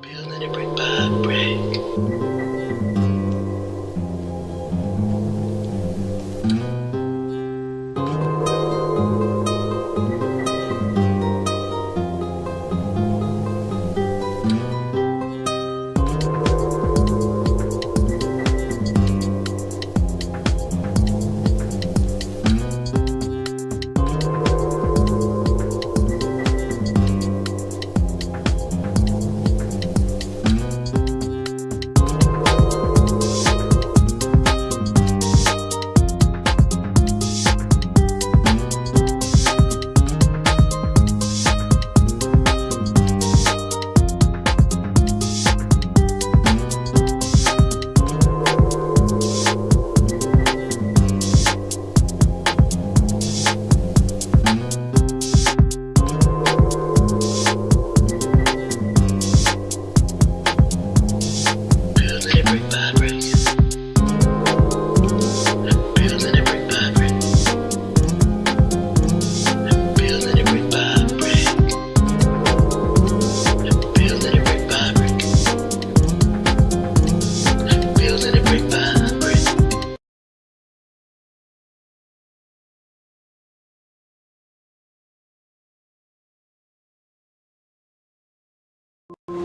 Building it brick by brick.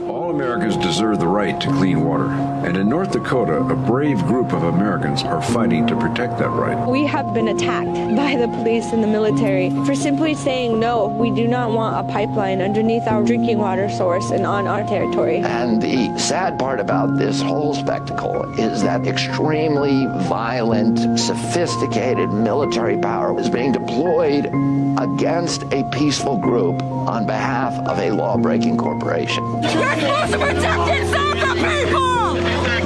All Americans deserve the right to clean water, and in North Dakota, a brave group of Americans are fighting to protect that right. We have been attacked by the police and the military for simply saying no, we do not want a pipeline underneath our drinking water source and on our territory. And the sad part about this whole spectacle is that extremely violent, sophisticated military power is being deployed against a peaceful group on behalf of a law-breaking corporation. You're supposed to protect and save the people!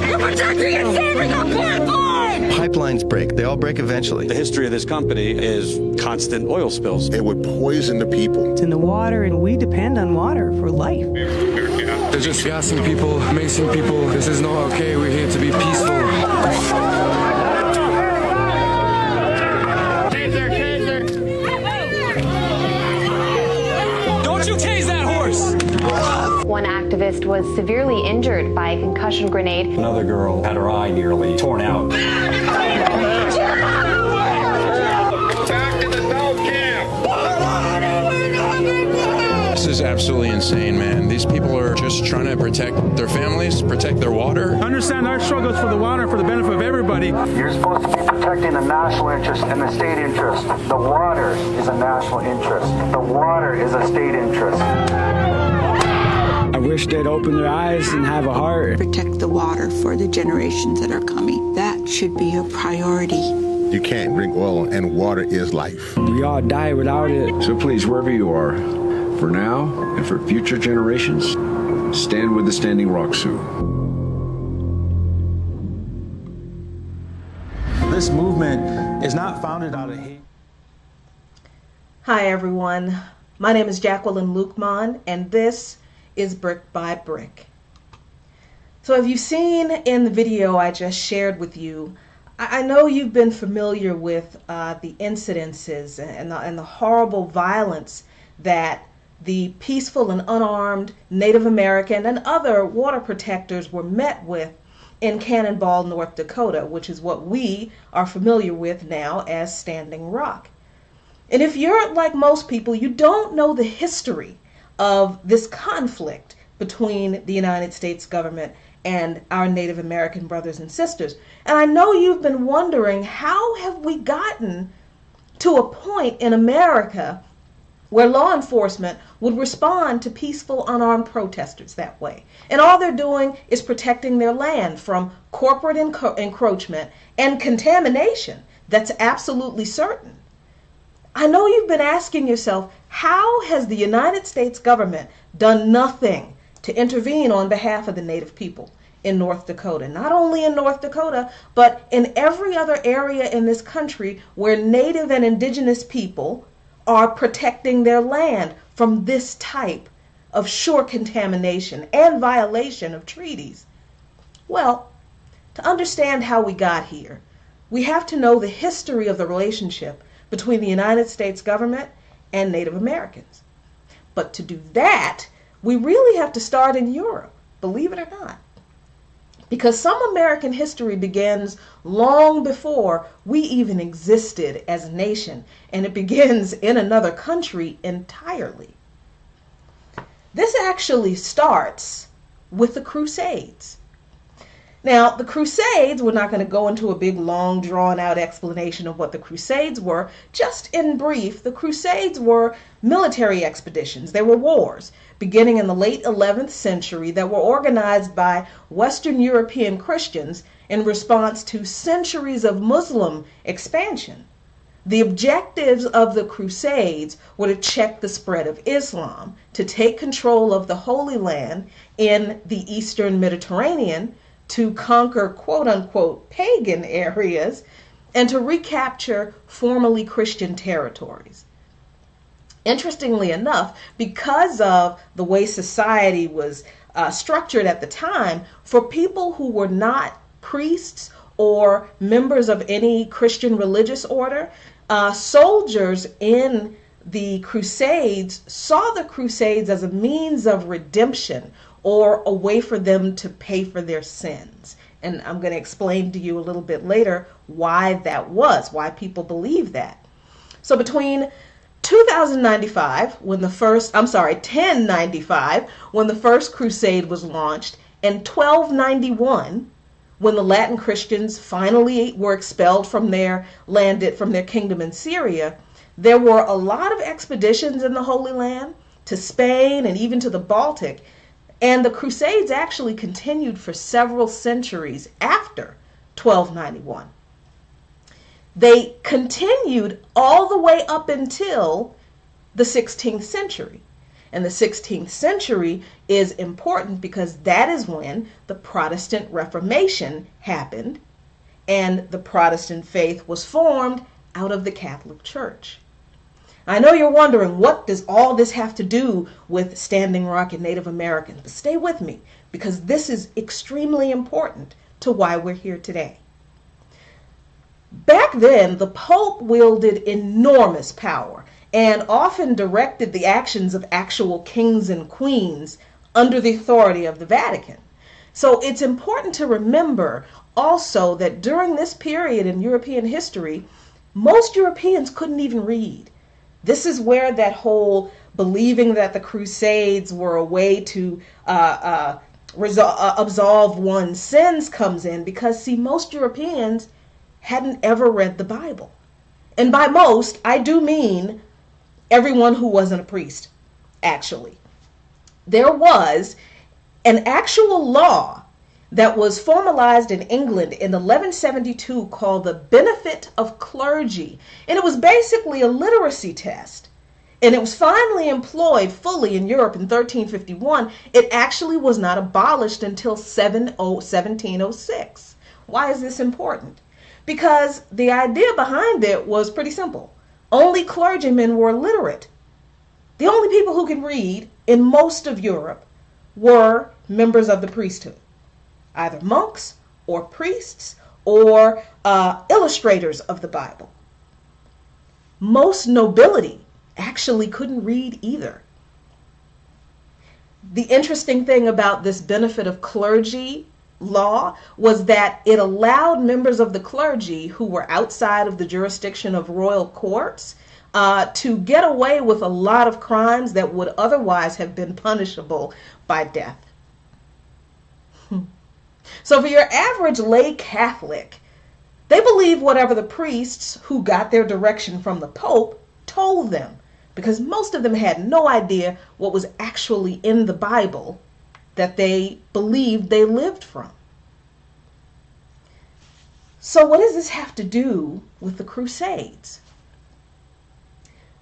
You're protecting and saving the pipeline! Pipelines break. They all break eventually. The history of this company is constant oil spills. It would poison the people. It's in the water, and we depend on water for life. They're just gassing people, macing people. This is not okay. We're here to be peaceful. One activist was severely injured by a concussion grenade. Another girl had her eye nearly torn out. Back to the South camp! This is absolutely insane, man. These people are just trying to protect their families, protect their water. Understand our struggles for the water for the benefit of everybody. You're supposed to be protecting the national interest and the state interest. The water is a national interest. The water is a state interest. I wish they'd open their eyes and have a heart. Protect the water for the generations that are coming. That should be a priority. You can't drink oil, and water is life. We all die without it. So please, wherever you are, for now and for future generations, stand with the Standing Rock Sioux. This movement is not founded out of hate. Hi, everyone. My name is Jacqueline Luqman, and this is Brick by Brick. So if you've seen in the video I just shared with you, I know you've been familiar with the incidences and the horrible violence that the peaceful and unarmed Native American and other water protectors were met with in Cannonball, North Dakota, which is what we are familiar with now as Standing Rock. And if you're like most people, you don't know the history of this conflict between the United States government and our Native American brothers and sisters. And I know you've been wondering, how have we gotten to a point in America where law enforcement would respond to peaceful, unarmed protesters that way? And all they're doing is protecting their land from corporate encroachment and contamination that's absolutely certain. I know you've been asking yourself, how has the United States government done nothing to intervene on behalf of the Native people in North Dakota? Not only in North Dakota, but in every other area in this country where Native and indigenous people are protecting their land from this type of shore contamination and violation of treaties. Well, to understand how we got here, we have to know the history of the relationship between the United States government and Native Americans. But to do that, we really have to start in Europe, believe it or not. Because some American history begins long before we even existed as a nation, and it begins in another country entirely. This actually starts with the Crusades. Now, the Crusades, we're not going to go into a big, long, drawn-out explanation of what the Crusades were. Just in brief, the Crusades were military expeditions. They were wars beginning in the late 11th century that were organized by Western European Christians in response to centuries of Muslim expansion. The objectives of the Crusades were to check the spread of Islam, to take control of the Holy Land in the Eastern Mediterranean, to conquer quote-unquote pagan areas, and to recapture formerly Christian territories. Interestingly enough, because of the way society was structured at the time, for people who were not priests or members of any Christian religious order, soldiers in the Crusades saw the Crusades as a means of redemption or a way for them to pay for their sins. And I'm going to explain to you a little bit later why that was, why people believe that. So between 1095, when the first crusade was launched, and 1291, when the Latin Christians finally were expelled from their kingdom in Syria, there were a lot of expeditions in the Holy Land, to Spain and even to the Baltic, and the Crusades actually continued for several centuries after 1291. They continued all the way up until the 16th century. And the 16th century is important because that is when the Protestant Reformation happened and the Protestant faith was formed out of the Catholic Church. I know you're wondering, what does all this have to do with Standing Rock and Native Americans? But stay with me, because this is extremely important to why we're here today. Back then, the Pope wielded enormous power and often directed the actions of actual kings and queens under the authority of the Vatican. So it's important to remember also that during this period in European history, most Europeans couldn't even read. This is where that whole believing that the Crusades were a way to absolve one's sins comes in, because, see, most Europeans hadn't ever read the Bible. And by most, I do mean everyone who wasn't a priest, actually. There was an actual law that was formalized in England in 1172 called the Benefit of Clergy. And it was basically a literacy test. And it was finally employed fully in Europe in 1351. It actually was not abolished until 1706. Why is this important? Because the idea behind it was pretty simple. Only clergymen were literate. The only people who could read in most of Europe were members of the priesthood. Either monks or priests or illustrators of the Bible. Most nobility actually couldn't read either. The interesting thing about this benefit of clergy law was that it allowed members of the clergy who were outside of the jurisdiction of royal courts to get away with a lot of crimes that would otherwise have been punishable by death. So for your average lay Catholic, they believe whatever the priests who got their direction from the Pope told them, because most of them had no idea what was actually in the Bible that they believed they lived from. So what does this have to do with the Crusades?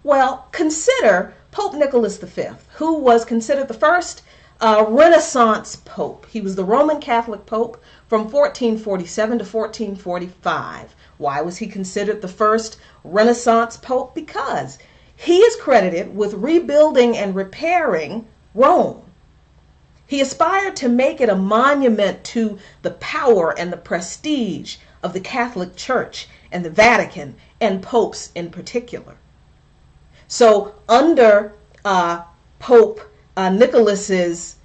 Well, consider Pope Nicholas V, who was considered the first Renaissance Pope. He was the Roman Catholic Pope from 1447 to 1445. Why was he considered the first Renaissance Pope? Because he is credited with rebuilding and repairing Rome. He aspired to make it a monument to the power and the prestige of the Catholic Church and the Vatican and popes in particular. So under Pope Nicholas's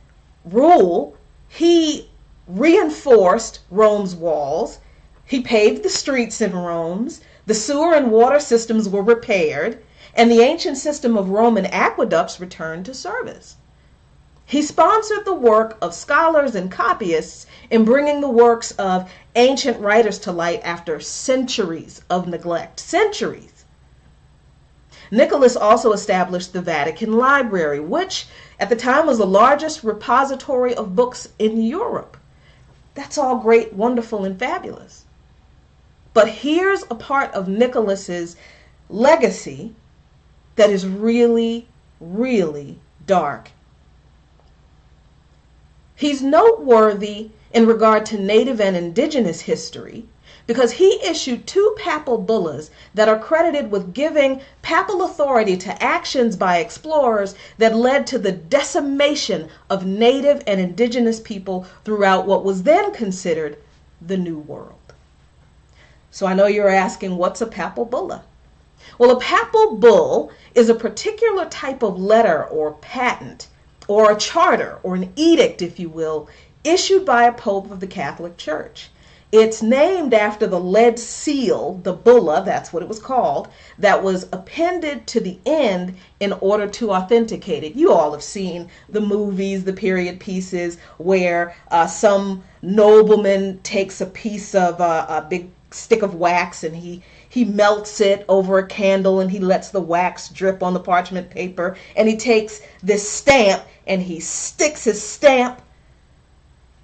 rule, He reinforced Rome's walls. He paved the streets in Rome. The sewer and water systems were repaired, and the ancient system of Roman aqueducts returned to service. He sponsored the work of scholars and copyists in bringing the works of ancient writers to light after centuries of neglect. Centuries. Nicholas also established the Vatican Library, which at the time was the largest repository of books in Europe. That's all great, wonderful, and fabulous. But here's a part of Nicholas's legacy that is really, really dark. He's noteworthy in regard to native and indigenous history because he issued 2 papal bullas that are credited with giving papal authority to actions by explorers that led to the decimation of native and indigenous people throughout what was then considered the New World. So I know you're asking, what's a papal bulla? Well, a papal bull is a particular type of letter or patent or a charter or an edict, if you will, issued by a pope of the Catholic Church. It's named after the lead seal, the bulla, that's what it was called, that was appended to the end in order to authenticate it. You all have seen the movies, the period pieces, where some nobleman takes a piece of a big stick of wax and he melts it over a candle and he lets the wax drip on the parchment paper, and he takes this stamp and he sticks his stamp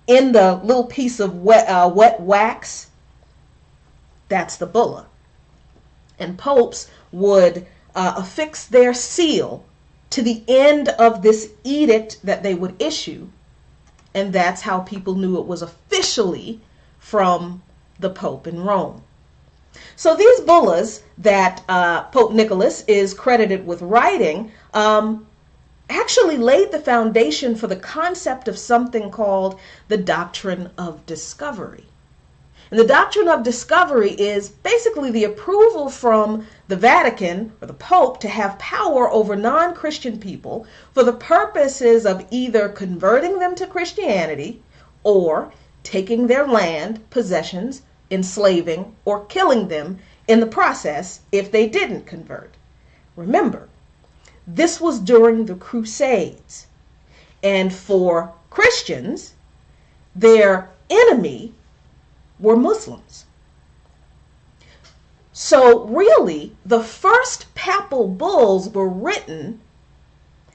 in the little piece of wet wax. That's the bulla. And popes would affix their seal to the end of this edict that they would issue, and that's how people knew it was officially from the Pope in Rome. So these bullas that Pope Nicholas is credited with writing actually laid the foundation for the concept of something called the Doctrine of Discovery. And the Doctrine of Discovery is basically the approval from the Vatican or the Pope to have power over non-Christian people for the purposes of either converting them to Christianity or taking their land, possessions, enslaving, or killing them in the process if they didn't convert. Remember, this was during the Crusades, and for Christians, their enemy were Muslims. So really, the first papal bulls were written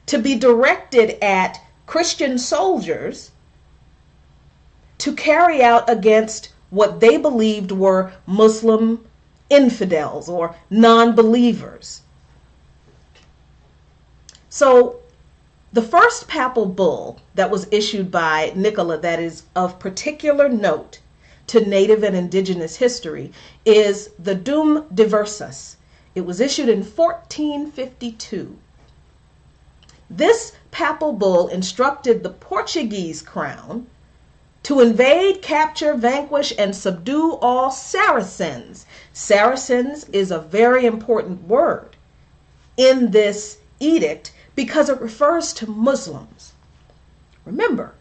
to be directed at Christian soldiers to carry out against what they believed were Muslim infidels or non-believers. So the first papal bull that was issued by Nicola that is of particular note to native and indigenous history is the Dum Diversas. It was issued in 1452. This papal bull instructed the Portuguese crown to invade, capture, vanquish, and subdue all Saracens. Saracens is a very important word in this edict because it refers to Muslims. Remember,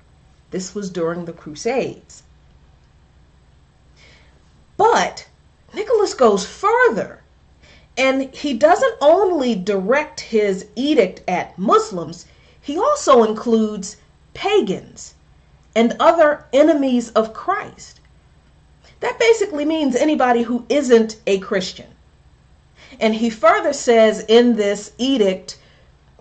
this was during the Crusades. But Nicholas goes further, and he doesn't only direct his edict at Muslims, he also includes pagans and other enemies of Christ. That basically means anybody who isn't a Christian. And he further says in this edict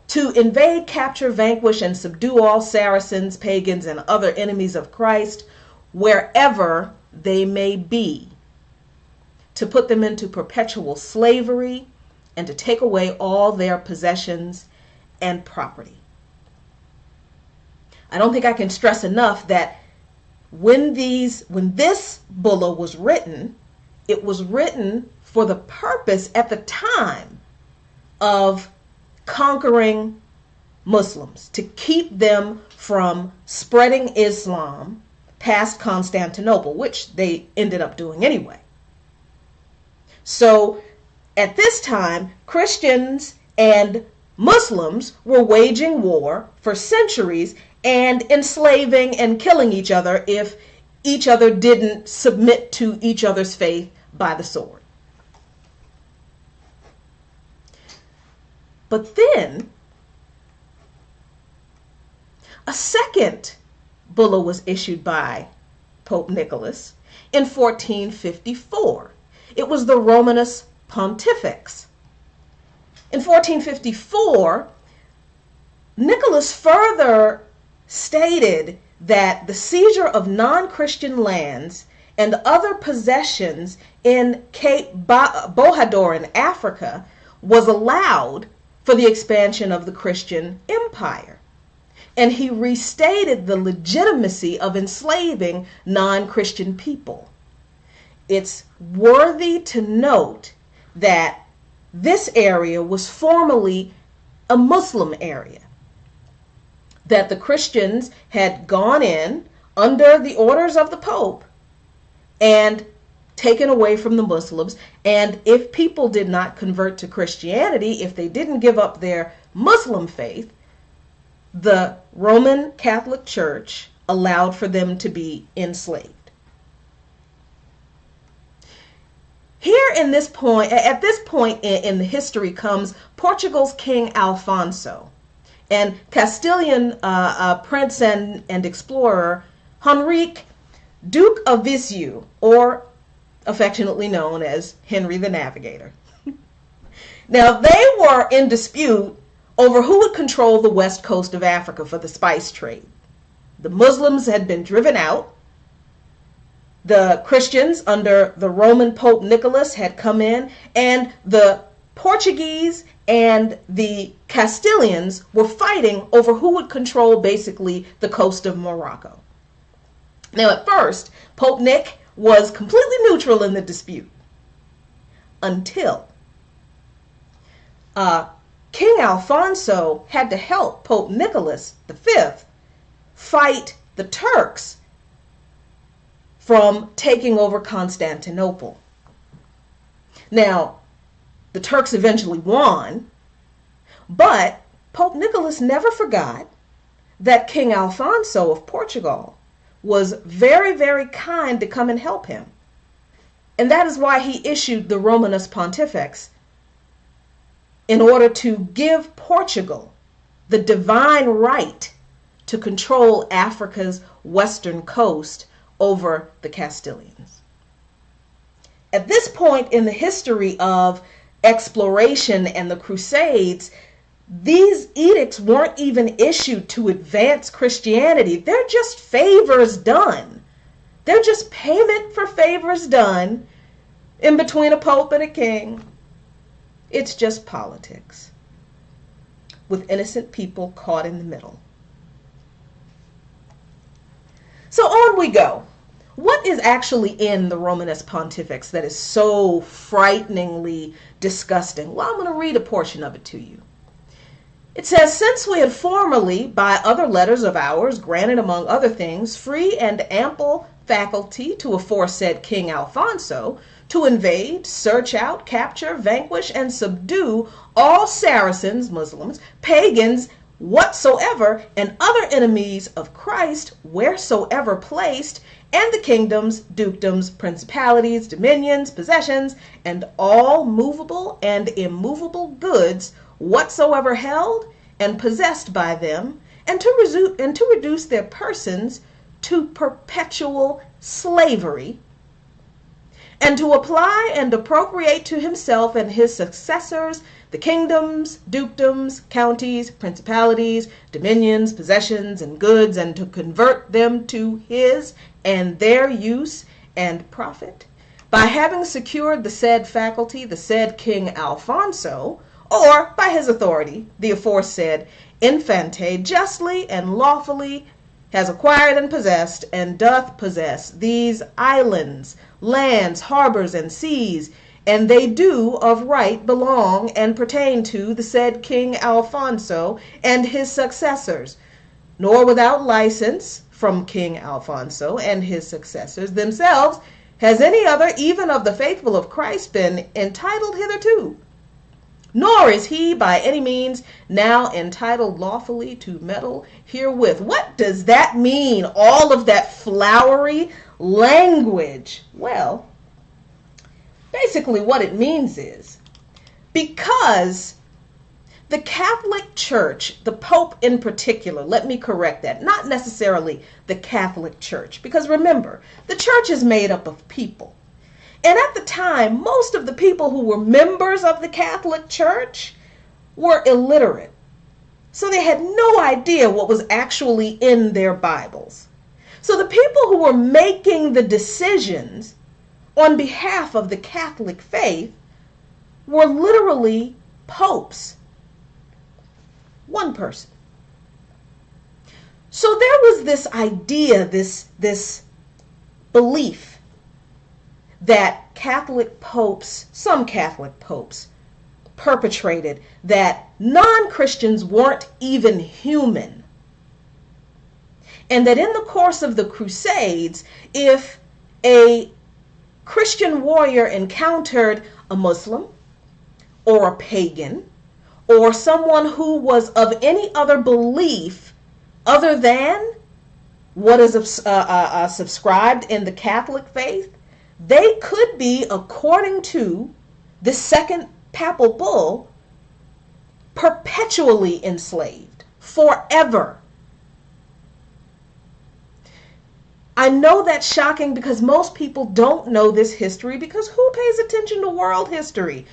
to invade, capture, vanquish, and subdue all Saracens, pagans, and other enemies of Christ wherever they may be, to put them into perpetual slavery, and to take away all their possessions and property. I don't think I can stress enough that when this bulla was written, it was written for the purpose at the time of conquering Muslims, to keep them from spreading Islam past Constantinople, which they ended up doing anyway. So at this time, Christians and Muslims were waging war for centuries, and enslaving and killing each other if each other didn't submit to each other's faith by the sword. But then a second bulla was issued by Pope Nicholas in 1454. It was the Romanus Pontifex. In 1454, Nicholas further stated that the seizure of non-Christian lands and other possessions in Cape Bojador in Africa was allowed for the expansion of the Christian empire. And he restated the legitimacy of enslaving non-Christian people. It's worthy to note that this area was formerly a Muslim area, that the Christians had gone in under the orders of the Pope and taken away from the Muslims. And if people did not convert to Christianity, if they didn't give up their Muslim faith, the Roman Catholic Church allowed for them to be enslaved. Here at this point in the history comes Portugal's King Alfonso and Castilian prince and explorer Henrique, Duke of Viseu, or affectionately known as Henry the Navigator. Now, they were in dispute over who would control the west coast of Africa for the spice trade. The Muslims had been driven out. The Christians under the Roman Pope Nicholas had come in, and the Portuguese and the Castilians were fighting over who would control basically the coast of Morocco. Now, at first, Pope Nick was completely neutral in the dispute until King Alfonso had to help Pope Nicholas V fight the Turks from taking over Constantinople. Now, the Turks eventually won, but Pope Nicholas never forgot that King Alfonso of Portugal was very, very kind to come and help him. And that is why he issued the Romanus Pontifex, in order to give Portugal the divine right to control Africa's western coast over the Castilians. At this point in the history of exploration and the Crusades, these edicts weren't even issued to advance Christianity. They're just favors done. They're just payment for favors done in between a pope and a king. It's just politics, with innocent people caught in the middle. So on we go. What is actually in the Romanus Pontifex that is so frighteningly disgusting? Well, I'm going to read a portion of it to you. It says, since we had formerly, by other letters of ours, granted among other things, free and ample faculty to aforesaid King Alfonso, to invade, search out, capture, vanquish, and subdue all Saracens, Muslims, pagans, whatsoever, and other enemies of Christ, wheresoever placed, and the kingdoms, dukedoms, principalities, dominions, possessions, and all movable and immovable goods whatsoever held and possessed by them, and to reduce their persons to perpetual slavery, and to apply and appropriate to himself and his successors the kingdoms, dukedoms, counties, principalities, dominions, possessions, and goods, and to convert them to his and their use and profit, by having secured the said faculty, the said King Alfonso, or by his authority, the aforesaid Infante, justly and lawfully has acquired and possessed, and doth possess these islands, lands, harbors, and seas, and they do of right belong and pertain to the said King Alfonso and his successors, nor without license from King Alfonso and his successors themselves has any other, even of the faithful of Christ, been entitled hitherto, nor is he by any means now entitled lawfully to meddle herewith. What does that mean? All of that flowery language. Well, basically what it means is, because the Catholic Church, the Pope in particular, let me correct that, not necessarily the Catholic Church, because remember, the church is made up of people. And at the time, most of the people who were members of the Catholic Church were illiterate. So they had no idea what was actually in their Bibles. So the people who were making the decisions on behalf of the Catholic faith were literally popes. One person. So there was this idea, this belief that Catholic popes, some Catholic popes, perpetrated, that non-Christians weren't even human. And that in the course of the Crusades, if a Christian warrior encountered a Muslim or a pagan or someone who was of any other belief other than what is subscribed in the Catholic faith, they could be, according to the second Papal Bull, perpetually enslaved, forever. I know that's shocking because most people don't know this history, because who pays attention to world history?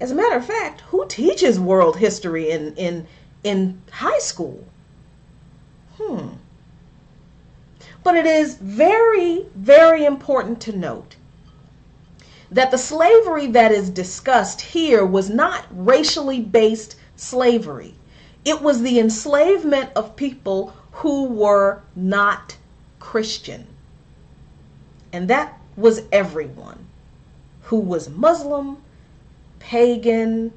As a matter of fact, who teaches world history in high school? But it is very, very important to note that the slavery that is discussed here was not racially based slavery. It was the enslavement of people who were not Christian. And that was everyone who was Muslim, pagan,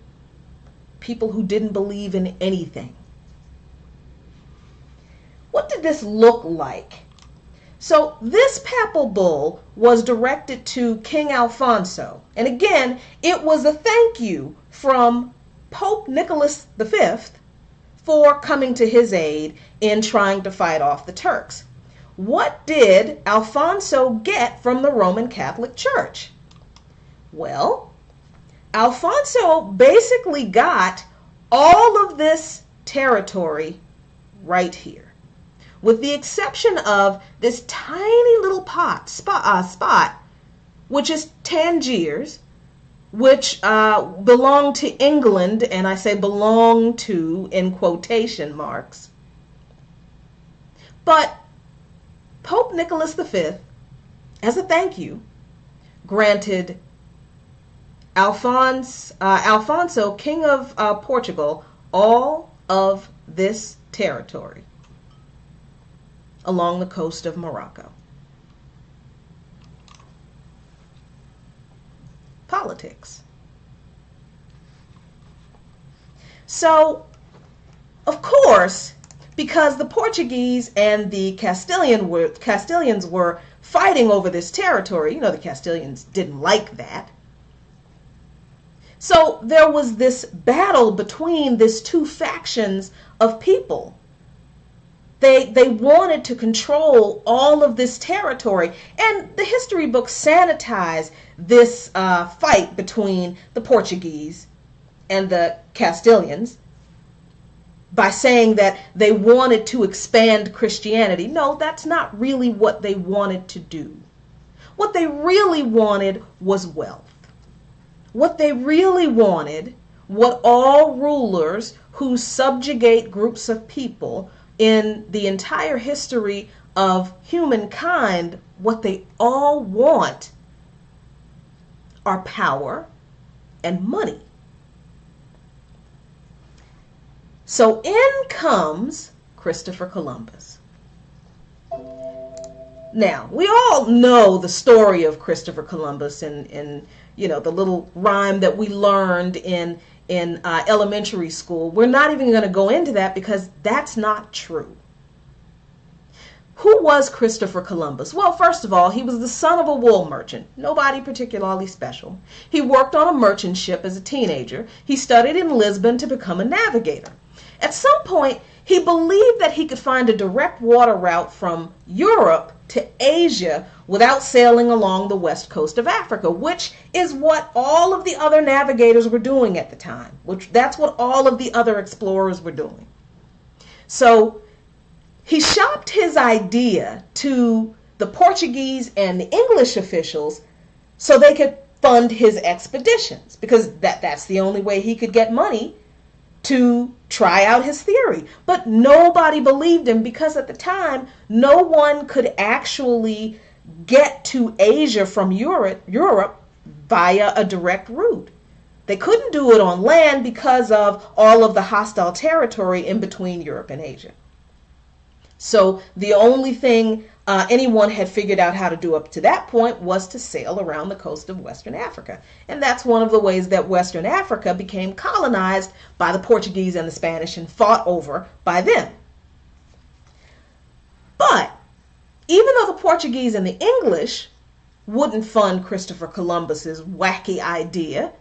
people who didn't believe in anything. What did this look like? So this Papal Bull was directed to King Alfonso. And again, it was a thank you from Pope Nicholas V for coming to his aid in trying to fight off the Turks. What did Alfonso get from the Roman Catholic Church? Well, Alfonso basically got all of this territory right here, with the exception of this tiny little spot, which is Tangiers, which belonged to England, and I say belong to in quotation marks. But Pope Nicholas V, as a thank you, granted Alfonso, King of Portugal, all of this territory along the coast of Morocco. Politics. So, of course, because the Portuguese and the Castilians were fighting over this territory, the Castilians didn't like that. So there was this battle between these two factions of people. They wanted to control all of this territory, and the history books sanitize this fight between the Portuguese and the Castilians by saying that they wanted to expand Christianity. No, that's not really what they wanted to do. What they really wanted was wealth. What they really wanted, what all rulers who subjugate groups of people in the entire history of humankind, what they all want are power and money. So in comes Christopher Columbus. Now, we all know the story of Christopher Columbus and the little rhyme that we learned in elementary school. We're not even going to go into that because that's not true. Who was Christopher Columbus? Well, first of all, he was the son of a wool merchant. Nobody particularly special. He worked on a merchant ship as a teenager. He studied in Lisbon to become a navigator. At some point, he believed that he could find a direct water route from Europe to Asia without sailing along the west coast of Africa, which is what all of the other navigators were doing at the time. That's what all of the other explorers were doing. So he shopped his idea to the Portuguese and the English officials so they could fund his expeditions, because that's the only way he could get money to try out his theory. But nobody believed him, because at the time no one could actually get to Asia from Europe via a direct route. They couldn't do it on land because of all of the hostile territory in between Europe and Asia. So the only thing anyone had figured out how to do up to that point was to sail around the coast of Western Africa. And that's one of the ways that Western Africa became colonized by the Portuguese and the Spanish and fought over by them. But even though the Portuguese and the English wouldn't fund Christopher Columbus's wacky idea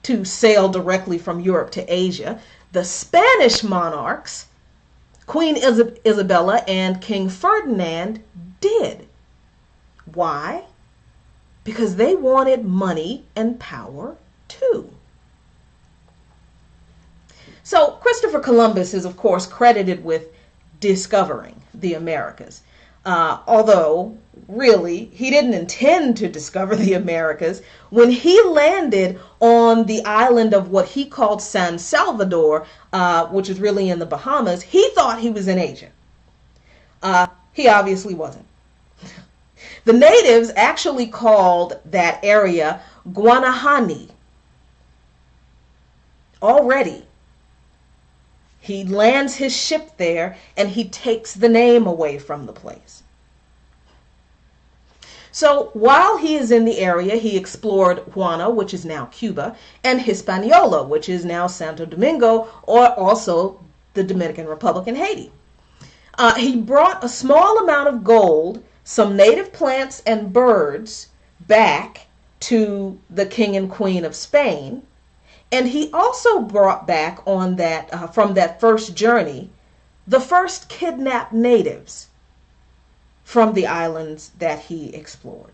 to sail directly from Europe to Asia, the Spanish monarchs, Queen Isabella and King Ferdinand, did. Why? Because they wanted money and power too. So Christopher Columbus is, of course, credited with discovering the Americas. Although, really, he didn't intend to discover the Americas. When he landed on the island of what he called San Salvador, which is really in the Bahamas, he thought he was in Asia. He obviously wasn't. The natives actually called that area Guanahani. Already, he lands his ship there and he takes the name away from the place. So while he is in the area, he explored Guana, which is now Cuba, and Hispaniola, which is now Santo Domingo, or also the Dominican Republic and Haiti. He brought a small amount of gold, some native plants and birds back to the King and Queen of Spain. And he also brought back on that from that first journey the first kidnapped natives from the islands that he explored.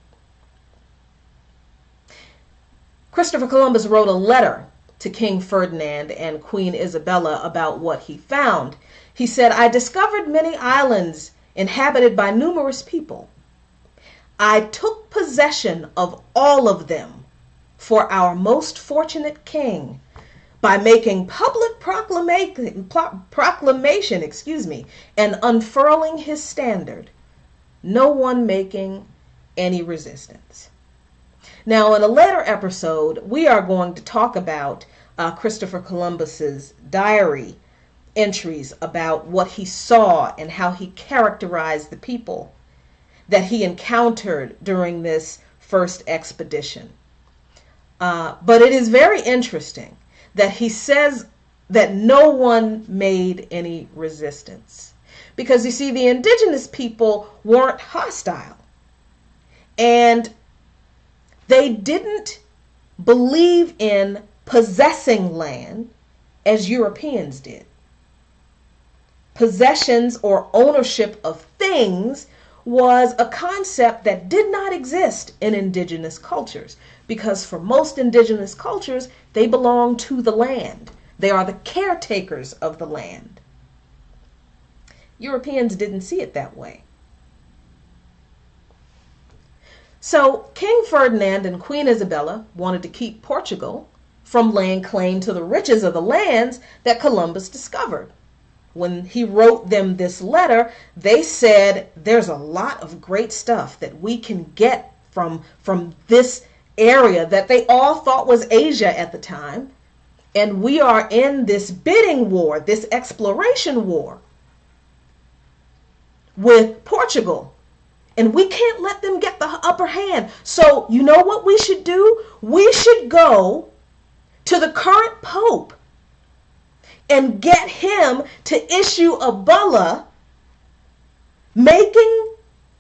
Christopher Columbus wrote a letter to King Ferdinand and Queen Isabella about what he found. He said, "I discovered many islands inhabited by numerous people. I took possession of all of them for our most fortunate king by making public proclamation, and unfurling his standard, no one making any resistance." Now, in a later episode, we are going to talk about Christopher Columbus's diary entries about what he saw and how he characterized the people that he encountered during this first expedition. But it is very interesting that he says that no one made any resistance. Because you see, the indigenous people weren't hostile. And they didn't believe in possessing land as Europeans did. Possessions or ownership of things was a concept that did not exist in indigenous cultures, because for most indigenous cultures, they belong to the land. They are the caretakers of the land. Europeans didn't see it that way. So King Ferdinand and Queen Isabella wanted to keep Portugal from laying claim to the riches of the lands that Columbus discovered. When he wrote them this letter, they said, there's a lot of great stuff that we can get from this area that they all thought was Asia at the time. And we are in this bidding war, this exploration war with Portugal. And we can't let them get the upper hand. So you know what we should do? We should go to the current Pope and get him to issue a bulla making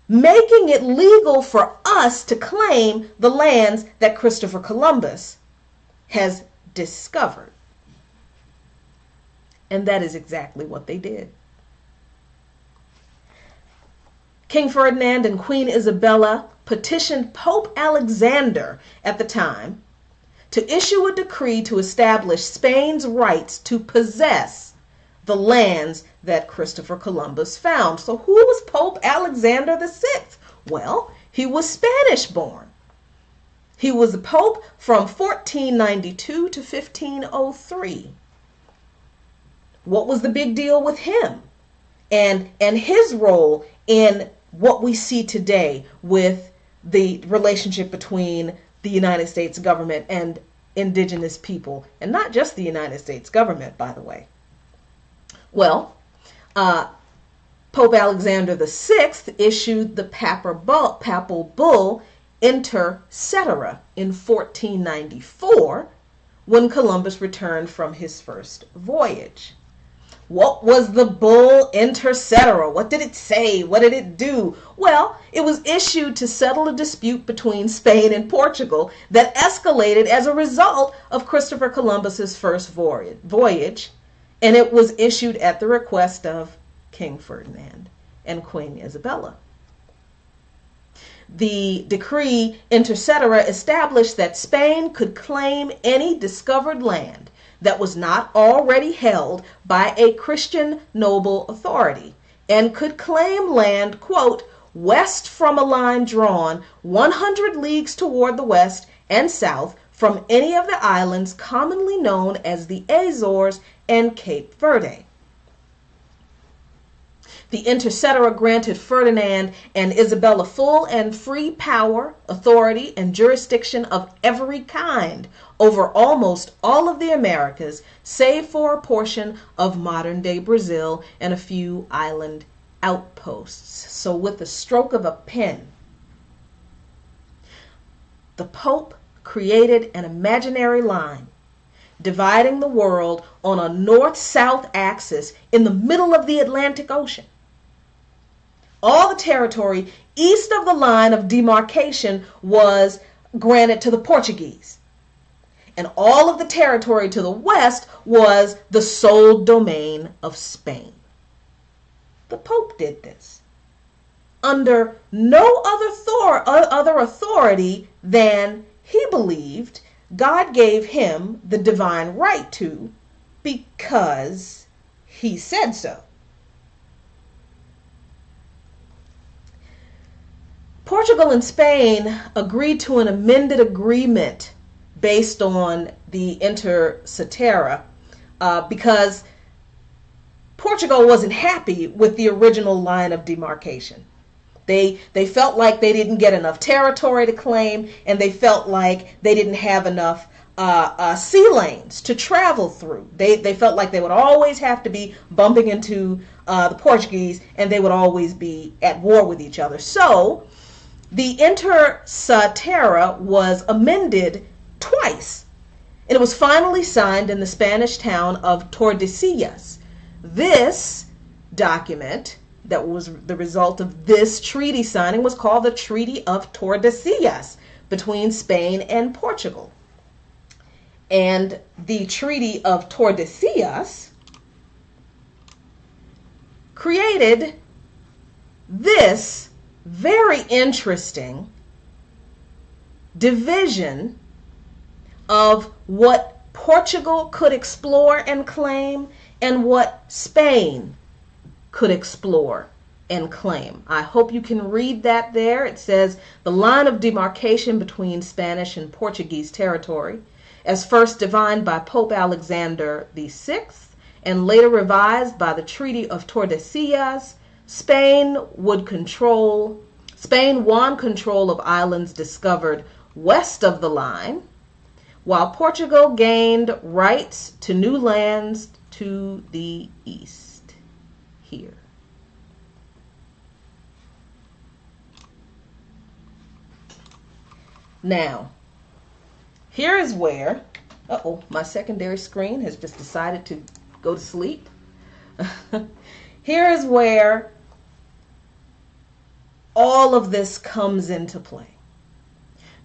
making it legal for us to claim the lands that Christopher Columbus has discovered. And that is exactly what they did. King Ferdinand and Queen Isabella petitioned Pope Alexander at the time to issue a decree to establish Spain's rights to possess the lands that Christopher Columbus found. So who was Pope Alexander VI? Well, he was Spanish born. He was a pope from 1492 to 1503. What was the big deal with him and his role in what we see today with the relationship between the United States government and indigenous people, and not just the United States government, by the way? Well, Pope Alexander VI issued the Papal Bull Inter Cetera in 1494 when Columbus returned from his first voyage. What was the Bull Inter Cetera? What did it say? What did it do? Well, it was issued to settle a dispute between Spain and Portugal that escalated as a result of Christopher Columbus's first voyage, and it was issued at the request of King Ferdinand and Queen Isabella. The decree Inter Cetera established that Spain could claim any discovered land that was not already held by a Christian noble authority, and could claim land, quote, west from a line drawn 100 leagues toward the west and south from any of the islands commonly known as the Azores and Cape Verde. The Inter Cetera granted Ferdinand and Isabella full and free power, authority, and jurisdiction of every kind over almost all of the Americas, save for a portion of modern-day Brazil and a few island outposts. So with the stroke of a pen, the Pope created an imaginary line dividing the world on a north-south axis in the middle of the Atlantic Ocean. All the territory east of the line of demarcation was granted to the Portuguese, and all of the territory to the west was the sole domain of Spain. The Pope did this under no other authority than he believed God gave him the divine right to, because he said so. Portugal and Spain agreed to an amended agreement based on the Inter Cetera because Portugal wasn't happy with the original line of demarcation. They felt like they didn't get enough territory to claim, and they felt like they didn't have enough sea lanes to travel through. They felt like they would always have to be bumping into the Portuguese, and they would always be at war with each other. So the Inter Cetera was amended twice, and it was finally signed in the Spanish town of Tordesillas. This document that was the result of this treaty signing was called the Treaty of Tordesillas between Spain and Portugal. And the Treaty of Tordesillas created this very interesting division of what Portugal could explore and claim and what Spain could explore and claim. I hope you can read that there. It says the line of demarcation between Spanish and Portuguese territory, as first defined by Pope Alexander VI and later revised by the Treaty of Tordesillas, Spain won control of islands discovered west of the line, while Portugal gained rights to new lands to the east here. Now, here is where, my secondary screen has just decided to go to sleep. Here is where all of this comes into play.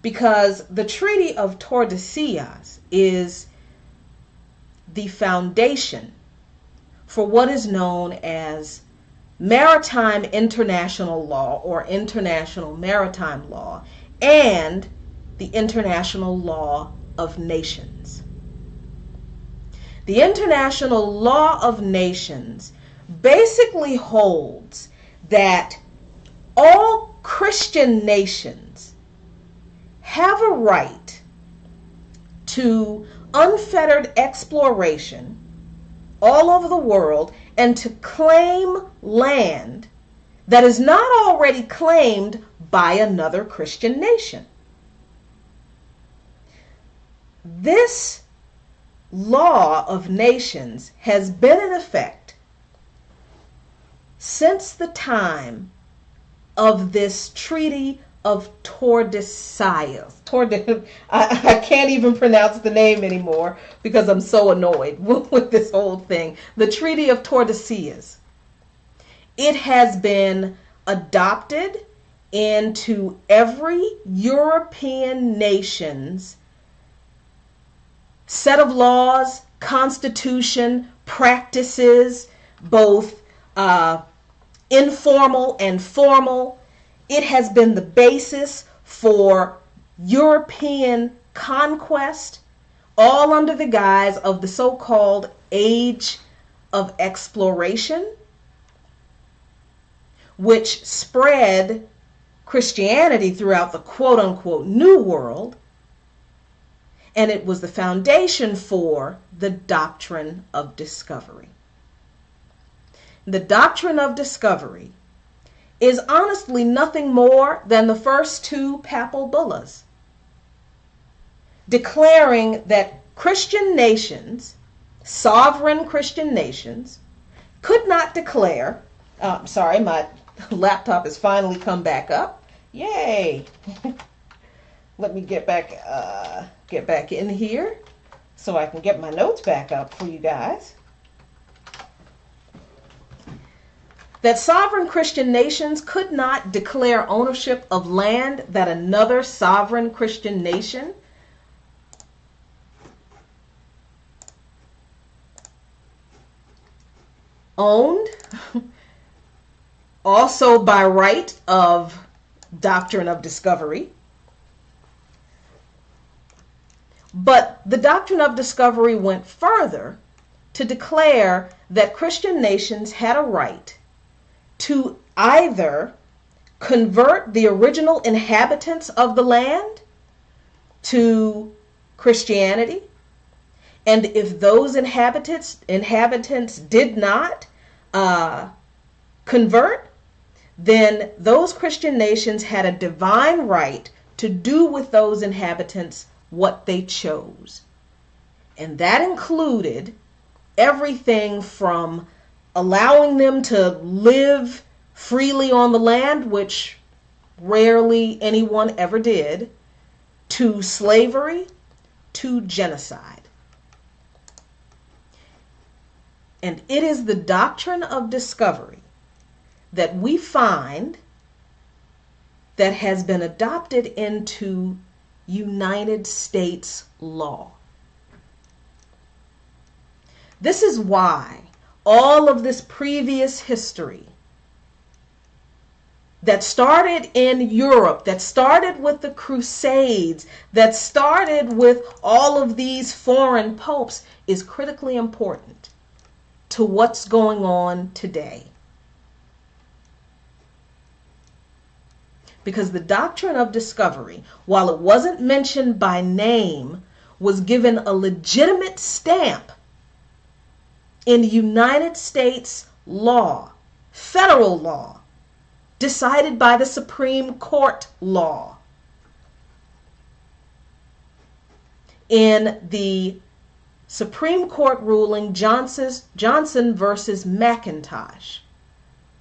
Because the Treaty of Tordesillas is the foundation for what is known as maritime international law, or international maritime law, and the international law of nations. The international law of nations basically holds that all Christian nations have a right to unfettered exploration all over the world and to claim land that is not already claimed by another Christian nation. This law of nations has been in effect since the time of this Treaty of Tordesillas. I can't even pronounce the name anymore because I'm so annoyed with this whole thing. The Treaty of Tordesillas. It has been adopted into every European nation's set of laws, constitution, practices, both informal and formal. It has been the basis for European conquest, all under the guise of the so-called Age of Exploration, which spread Christianity throughout the quote-unquote New World, and it was the foundation for the Doctrine of Discovery. The Doctrine of Discovery is honestly nothing more than the first two Papal Bulls, declaring that Christian nations, sovereign Christian nations, could not declare, sorry, my laptop has finally come back up. Yay! Let me get back in here so I can get my notes back up for you guys. That sovereign Christian nations could not declare ownership of land that another sovereign Christian nation owned, also by right of Doctrine of Discovery. But the Doctrine of Discovery went further to declare that Christian nations had a right to either convert the original inhabitants of the land to Christianity, and if those inhabitants did not convert, then those Christian nations had a divine right to do with those inhabitants what they chose. And that included everything from allowing them to live freely on the land, which rarely anyone ever did, to slavery, to genocide. And it is the Doctrine of Discovery that we find that has been adopted into United States law. This is why all of this previous history that started in Europe, that started with the Crusades, that started with all of these foreign popes, is critically important to what's going on today. Because the Doctrine of Discovery, while it wasn't mentioned by name, was given a legitimate stamp in United States law, federal law, decided by the Supreme Court law. In the Supreme Court ruling Johnson versus McIntosh,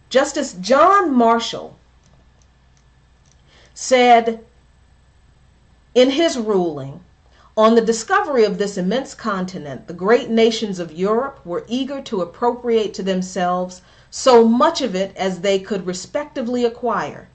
Justice John Marshall said in his ruling, on the discovery of this immense continent, the great nations of Europe were eager to appropriate to themselves so much of it as they could respectively acquire,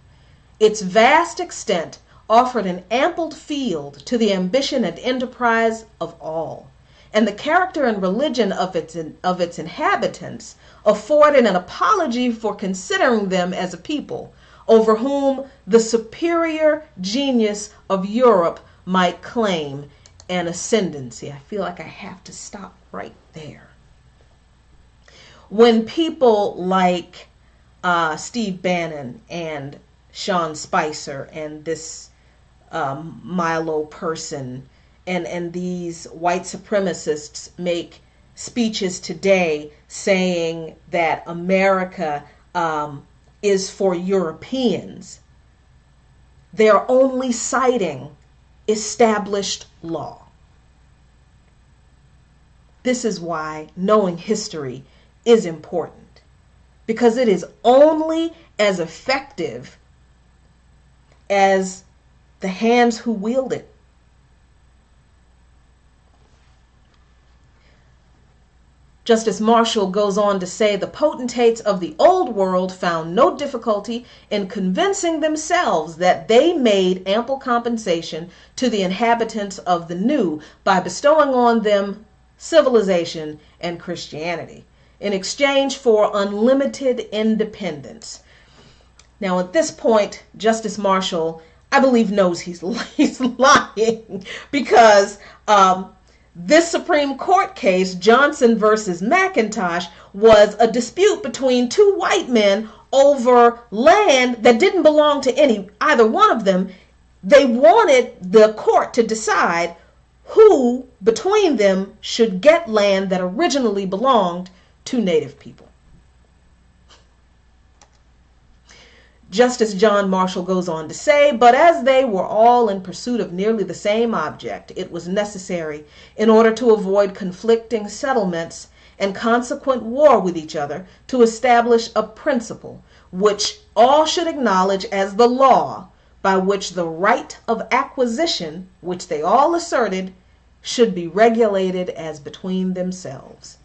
Its vast extent offered an ample field to the ambition and enterprise of all, and the character and religion of its inhabitants afforded an apology for considering them as a people over whom the superior genius of Europe might claim an ascendancy. I feel like I have to stop right there. When people like Steve Bannon and Sean Spicer and this Milo person and these white supremacists make speeches today saying that America is for Europeans, they're only citing established law. This is why knowing history is important, because it is only as effective as the hands who wield it. Justice Marshall goes on to say the potentates of the old world found no difficulty in convincing themselves that they made ample compensation to the inhabitants of the new by bestowing on them civilization and Christianity in exchange for unlimited independence. Now, at this point, Justice Marshall, I believe, knows he's lying, because this Supreme Court case, Johnson versus McIntosh, was a dispute between two white men over land that didn't belong to either one of them. They wanted the court to decide who between them should get land that originally belonged to Native people. Justice John Marshall goes on to say, but as they were all in pursuit of nearly the same object, it was necessary, in order to avoid conflicting settlements and consequent war with each other, to establish a principle which all should acknowledge as the law, by which the right of acquisition, which they all asserted, should be regulated as between themselves.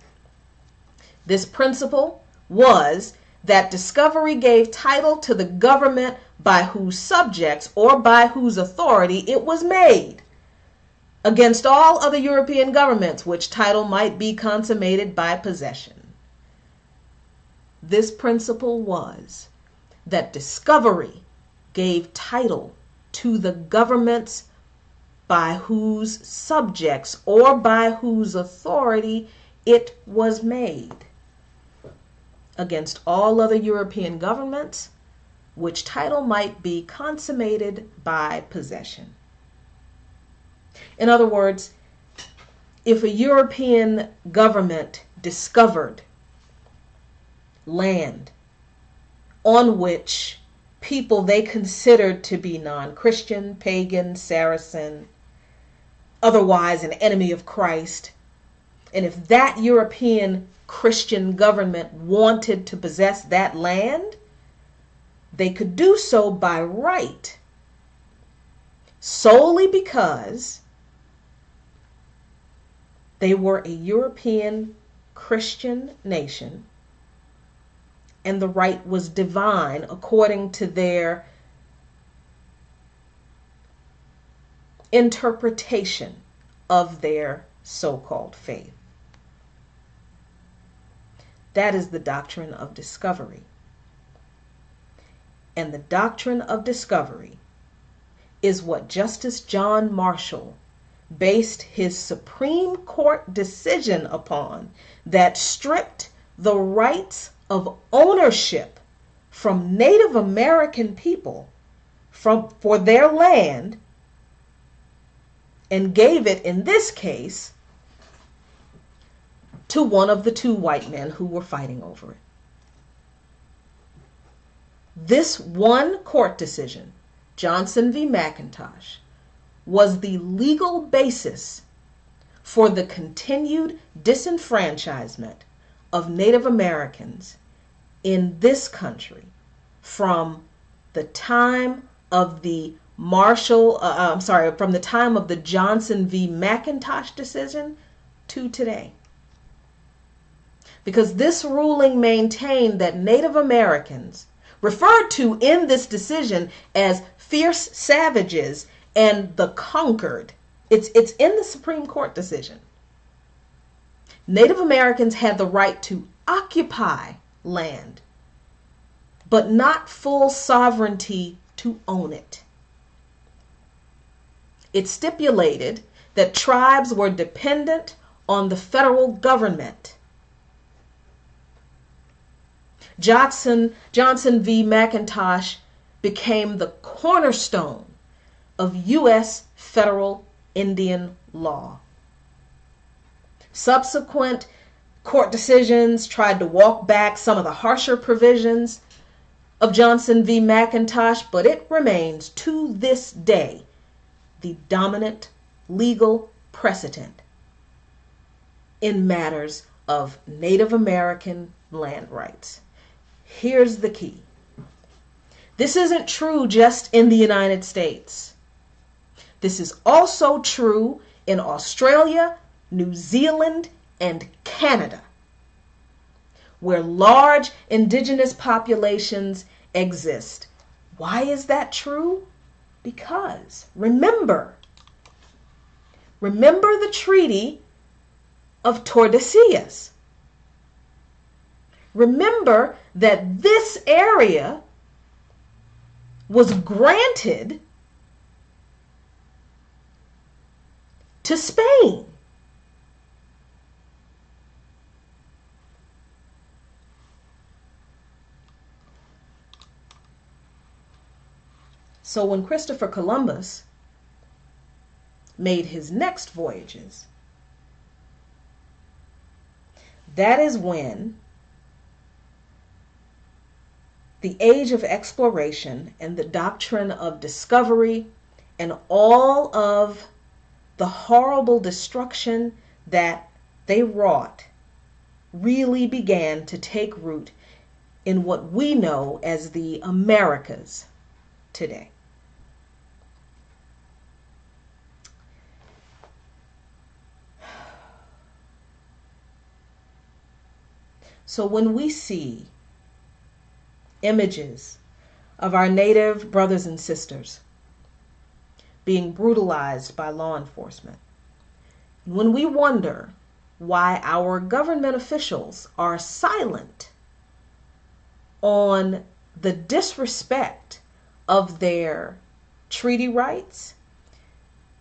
This principle was that discovery gave title to the government by whose subjects or by whose authority it was made, against all other European governments, which title might be consummated by possession. This principle was that discovery gave title to the governments by whose subjects or by whose authority it was made, against all other European governments, which title might be consummated by possession. In other words, if a European government discovered land on which people they considered to be non-Christian, pagan, Saracen, otherwise an enemy of Christ, and if that European Christian government wanted to possess that land, they could do so by right, solely because they were a European Christian nation, and the right was divine according to their interpretation of their so-called faith. That is the doctrine of discovery. And the doctrine of discovery is what Justice John Marshall based his Supreme Court decision upon, that stripped the rights of ownership from Native American people for their land, and gave it, in this case, to one of the two white men who were fighting over it. This one court decision, Johnson v. McIntosh, was the legal basis for the continued disenfranchisement of Native Americans in this country from the time of the from the time of the Johnson v. McIntosh decision to today. Because this ruling maintained that Native Americans referred to in this decision as fierce savages and the conquered. It's in the Supreme Court decision. Native Americans had the right to occupy land, but not full sovereignty to own it. It stipulated that tribes were dependent on the federal government. Johnson v. McIntosh became the cornerstone of U.S. federal Indian law. Subsequent court decisions tried to walk back some of the harsher provisions of Johnson v. McIntosh, but it remains to this day the dominant legal precedent in matters of Native American land rights. Here's the key. This isn't true just in the United States. This is also true in Australia, New Zealand, and Canada, where large indigenous populations exist. Why is that true? Because remember the Treaty of Tordesillas. Remember that this area was granted to Spain. So when Christopher Columbus made his next voyages, that is when the age of exploration and the doctrine of discovery and all of the horrible destruction that they wrought really began to take root in what we know as the Americas today. So when we see images of our Native brothers and sisters being brutalized by law enforcement, when we wonder why our government officials are silent on the disrespect of their treaty rights,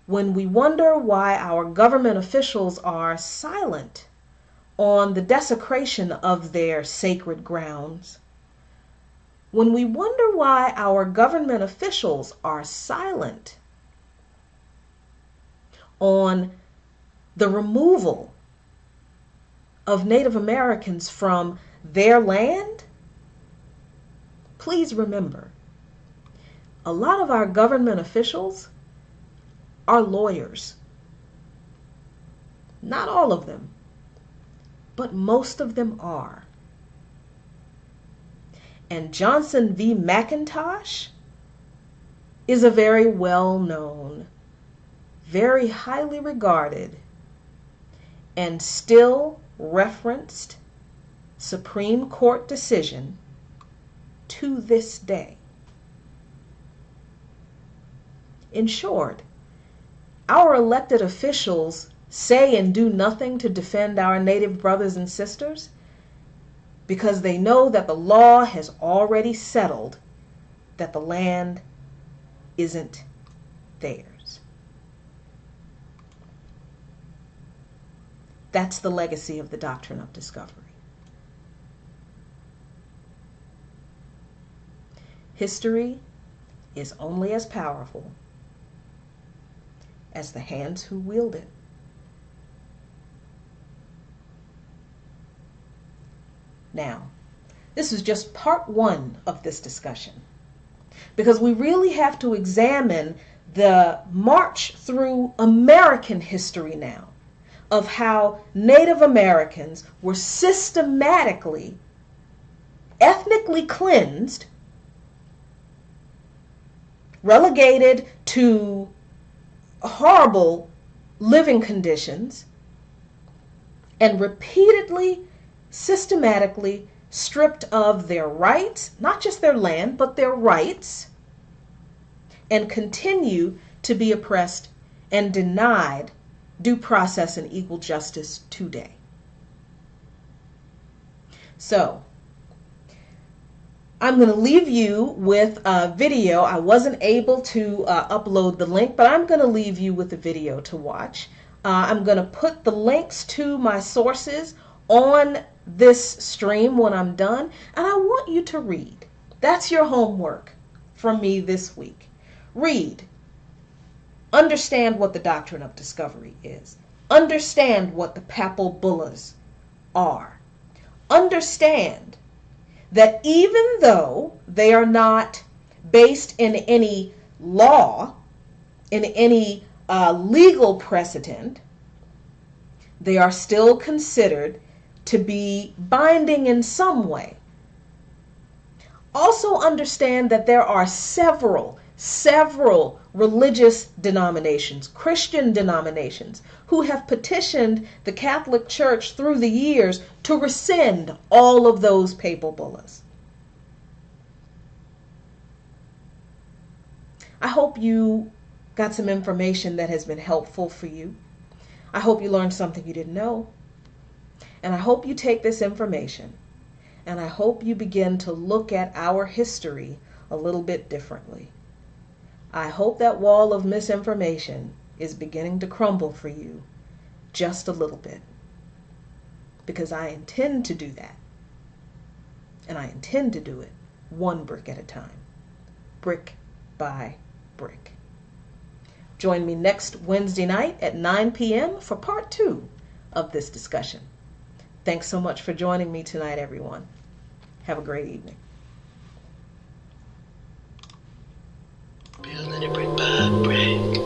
when we wonder why our government officials are silent on the desecration of their sacred grounds, when we wonder why our government officials are silent on the removal of Native Americans from their land, please remember, a lot of our government officials are lawyers. Not all of them, but most of them are. And Johnson v. McIntosh is a very well-known, very highly regarded, and still referenced Supreme Court decision to this day. In short, our elected officials say and do nothing to defend our Native brothers and sisters because they know that the law has already settled that the land isn't theirs. That's the legacy of the doctrine of discovery. History is only as powerful as the hands who wield it. Now, this is just part one of this discussion, because we really have to examine the march through American history now of how Native Americans were systematically, ethnically cleansed, relegated to horrible living conditions, and repeatedly, systematically stripped of their rights, not just their land, but their rights, and continue to be oppressed and denied due process and equal justice today. So, I'm going to leave you with a video. I wasn't able to upload the link, but I'm going to leave you with a video to watch. I'm going to put the links to my sources on this stream when I'm done, and I want you to read. That's your homework from me this week. Read. Understand what the doctrine of discovery is. Understand what the Papal Bulls are. Understand that even though they are not based in any law, in any legal precedent, they are still considered to be binding in some way. Also understand that there are several religious denominations, Christian denominations, who have petitioned the Catholic Church through the years to rescind all of those papal bulls. I hope you got some information that has been helpful for you. I hope you learned something you didn't know. And I hope you take this information, and I hope you begin to look at our history a little bit differently. I hope that wall of misinformation is beginning to crumble for you just a little bit, because I intend to do that, and I intend to do it one brick at a time, brick by brick. Join me next Wednesday night at 9 p.m. for part 2 of this discussion. Thanks so much for joining me tonight, everyone. Have a great evening. Building it brick by brick.